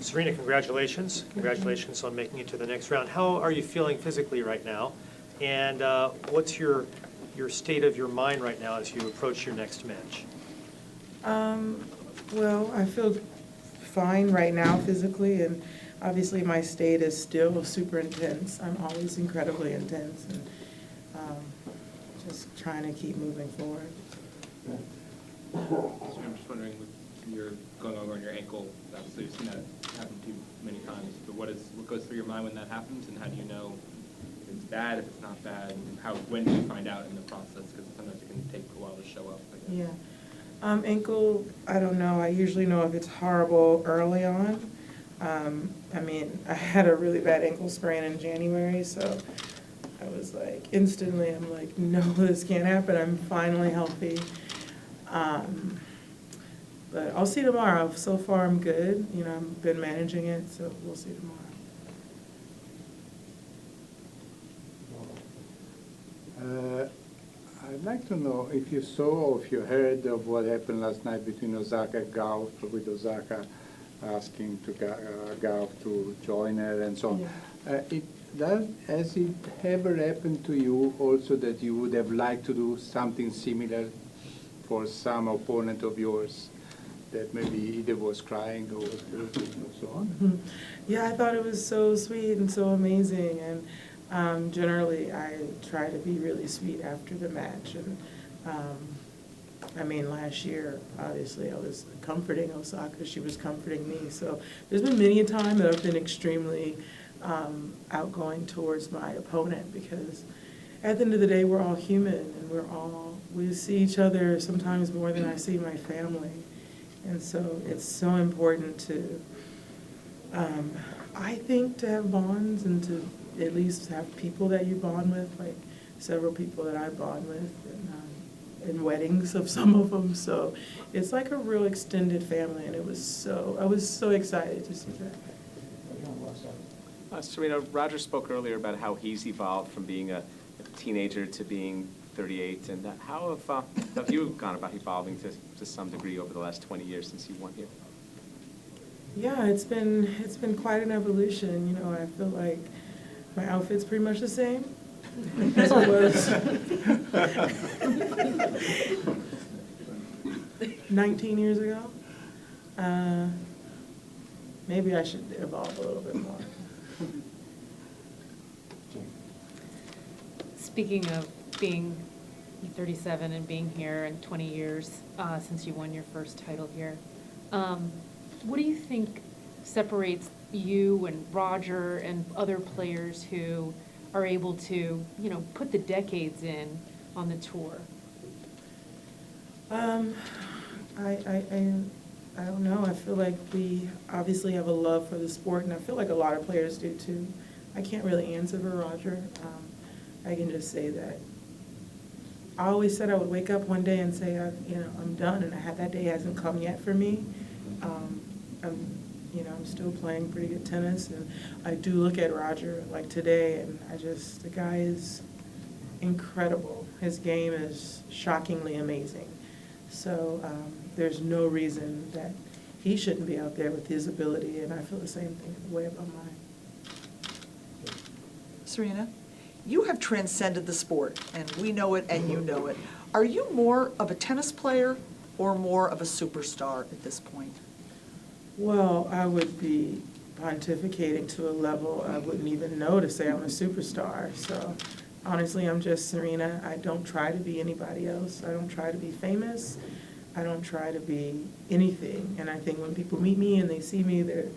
Serena, congratulations. Congratulations on making it to the next round. How are you feeling physically right now? And what's your state of your mind right now as you approach your next match? Well, I feel fine right now physically, and obviously my state is still super intense. I'm always incredibly intense, and just trying to keep moving forward. So I'm just wondering, you're going over on your ankle, obviously you've seen that happen to you many times, but what goes through your mind when that happens, and how do you know if it's bad, if it's not bad, and when do you find out in the process? Because sometimes it can take a while to show up, I guess. Yeah. Ankle, I don't know. I usually know if it's horrible early on. I mean, I had a really bad ankle sprain in January, so I was like, instantly, I'm like, no, this can't happen. I'm finally healthy. But I'll see tomorrow. So far, I'm good. You know, I've been managing it, so we'll see tomorrow. I'd like to know if you saw or if you heard of what happened last night between Osaka and Gauff, with Osaka asking to Gauff to join her and so on. Yeah. Has it ever happened to you also that you would have liked to do something similar for some opponent of yours, that maybe either was crying or was hurting or so on? Yeah, I thought it was so sweet and so amazing, and generally I try to be really sweet after the match. And I mean, last year, obviously, I was comforting Osaka. She was comforting me. So there's been many a time that I've been extremely outgoing towards my opponent, because at the end of the day, we're all human, and we see each other sometimes more than I see my family. And so it's so important to, I think, to have bonds and to at least have people that you bond with, like several people that I bond with, and weddings of some of them. So it's like a real extended family, and I was so excited to see that. Serena, Roger spoke earlier about how he's evolved from being a teenager to being 38, and how have you gone about evolving to some degree over the last 20 years since you won here? Yeah, it's been quite an evolution. You know, I feel like my outfit's pretty much the same as it was 19 years ago. Maybe I should evolve a little bit more. Speaking of being 37 and being here in 20 years since you won your first title here, what do you think separates you and Roger and other players who are able to, you know, put the decades in on the tour? I don't know. I feel like we obviously have a love for the sport, and I feel like a lot of players do too. I can't really answer for Roger. I can just say that I always said I would wake up one day and say, I'm done, and that day hasn't come yet for me. I'm still playing pretty good tennis, and I do look at Roger like today, and the guy is incredible. His game is shockingly amazing. So there's no reason that he shouldn't be out there with his ability, and I feel the same way about mine. Serena, you have transcended the sport, and we know it and you know it. Are you more of a tennis player or more of a superstar at this point? Well, I would be pontificating to a level I wouldn't even know to say I'm a superstar. So honestly, I'm just Serena. I don't try to be anybody else. I don't try to be famous. I don't try to be anything. And I think when people meet me and they see me, they're,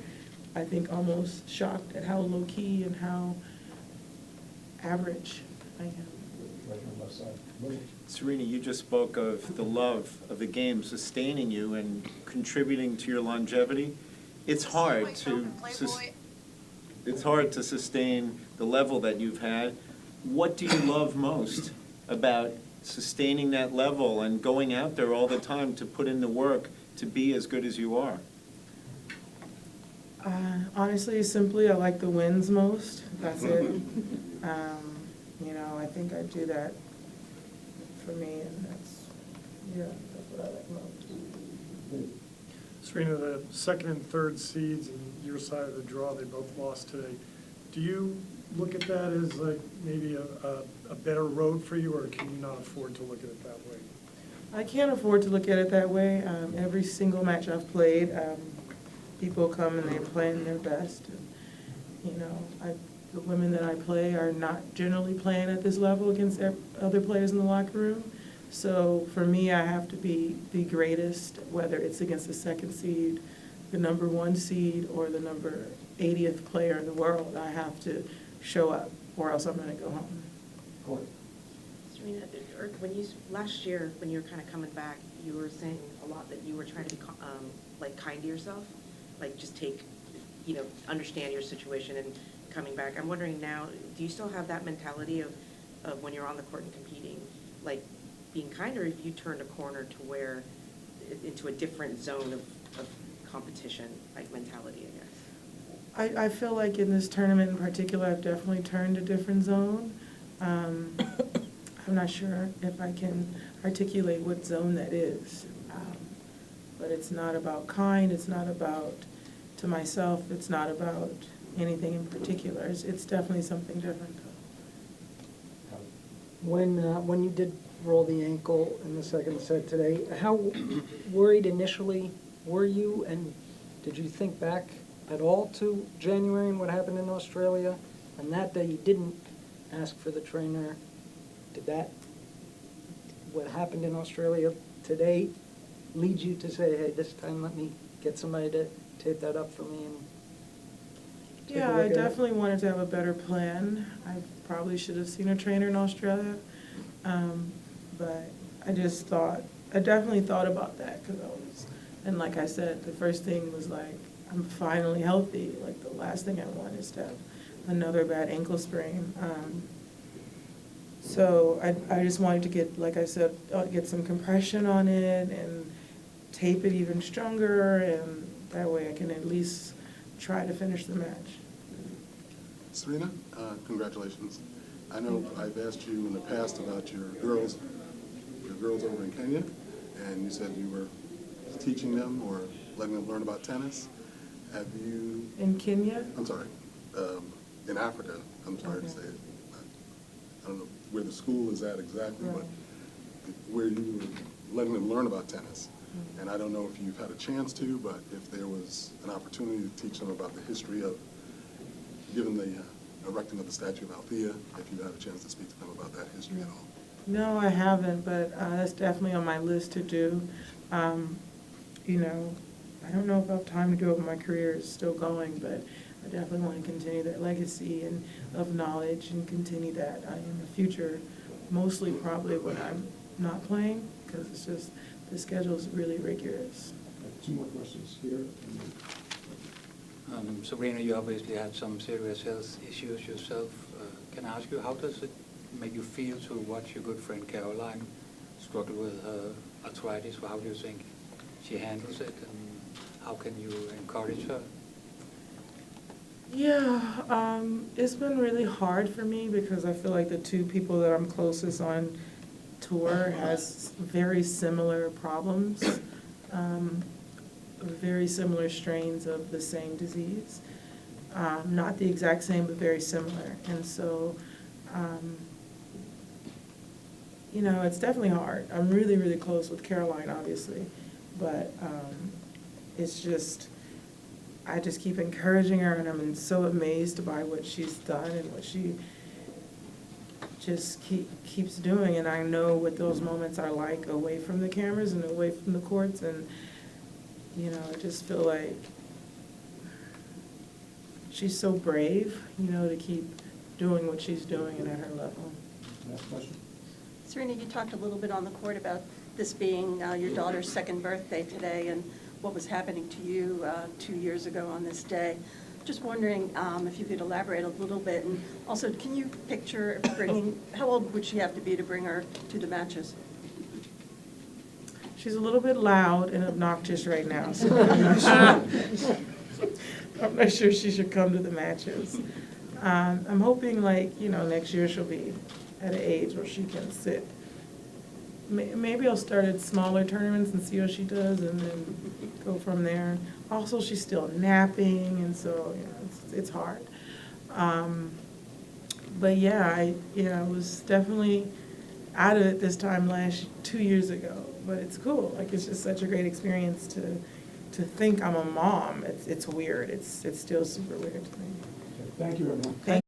I think, almost shocked at how low-key and how average I am. Serena, you just spoke of the love of the game sustaining you and contributing to your longevity. It's hard to sustain the level that you've had. What do you love most about sustaining that level and going out there all the time to put in the work to be as good as you are? Honestly, simply, I like the wins most. That's it. I think I do that for me, and that's what I like most. Serena, the second and third seeds in your side of the draw. They both lost today. Do you look at that as like maybe a better road for you, or can you not afford to look at it that way? I can't afford to look at it that way. Every single match I've played, people come and they're playing their best. And, you know, the women that I play are not generally playing at this level against other players in the locker room. So for me, I have to be the greatest, whether it's against the second seed, the number 1 seed, or the number 80th player in the world. I have to show up, or else I'm going to go home. Serena, last year, when you were kind of coming back, you were saying a lot that you were trying to be like kind to yourself, like just take, you know, understand your situation and coming back. I'm wondering now, do you still have that mentality of when you're on the court and competing, like being kind, or have you turned a corner to where into a different zone of competition, like mentality, I guess? I feel like in this tournament in particular, I've definitely turned a different zone. I'm not sure if I can articulate what zone that is. But it's not about kind, it's not about to myself, it's not about anything in particular. It's definitely something different. When you did roll the ankle in the second set today, how worried initially were you, and did you think back at all to January and what happened in Australia? And that day you didn't ask for the trainer. Did what happened in Australia today lead you to say, hey, this time let me get somebody to tape that up for me? And take a Yeah, look I at it? definitely wanted to have a better plan. I probably should have seen a trainer in Australia. But I definitely thought about that, and like I said, the first thing was like, I'm finally healthy. Like, the last thing I want is to have another bad ankle sprain. So I just wanted to get, like I said, get some compression on it and tape it even stronger, and that way I can at least try to finish the match. Serena, congratulations. I know I've asked you in the past about your girls over in Kenya, and you said you were teaching them or letting them learn about tennis. Have you... In Kenya? I'm sorry, in Africa, I'm sorry to say it. I don't know where the school is at exactly, Right. but where you were letting them learn about tennis. And I don't know if you've had a chance to, but if there was an opportunity to teach them about the history of, given the erecting of the statue of Althea, if you had a chance to speak to them about that history at all. No, I haven't, but that's definitely on my list to do. You know, I don't know if I have time to do it when my career is still going, but I definitely want to continue that legacy and of knowledge and continue that in the future, mostly probably when I'm not playing, because it's just, the schedule is really rigorous. Two more questions here. Serena, you obviously had some serious health issues yourself. Can I ask you, how does it make you feel to watch your good friend Caroline struggle with her arthritis? How do you think she handles it, and how can you encourage her? Yeah, it's been really hard for me because I feel like the two people that I'm closest on tour has very similar problems, very similar strains of the same disease. Not the exact same, but very similar. And so, you know, it's definitely hard. I'm really, really close with Caroline, obviously, but it's just, I just keep encouraging her, and I'm so amazed by what she's done and what she just keeps doing. And I know what those moments are like away from the cameras and away from the courts, and, you know, I just feel like she's so brave, you know, to keep doing what she's doing and at her level. Last question. Serena, you talked a little bit on the court about this being your daughter's second birthday today and what was happening to you 2 years ago on this day. Just wondering if you could elaborate a little bit, and also, can you picture bringing, how old would she have to be to bring her to the matches? She's a little bit loud and obnoxious right now, so I'm not sure. I'm not sure she should come to the matches. I'm hoping, like, you know, next year she'll be at an age where she can sit. Maybe I'll start at smaller tournaments and see what she does, and then go from there. also she's still napping, and so, you know, it's hard. But yeah, I was definitely out of it this time 2 years ago, but it's cool. Like, it's just such a great experience to think I'm a mom. It's weird. It's still super weird to me. Thank you, everyone. Thank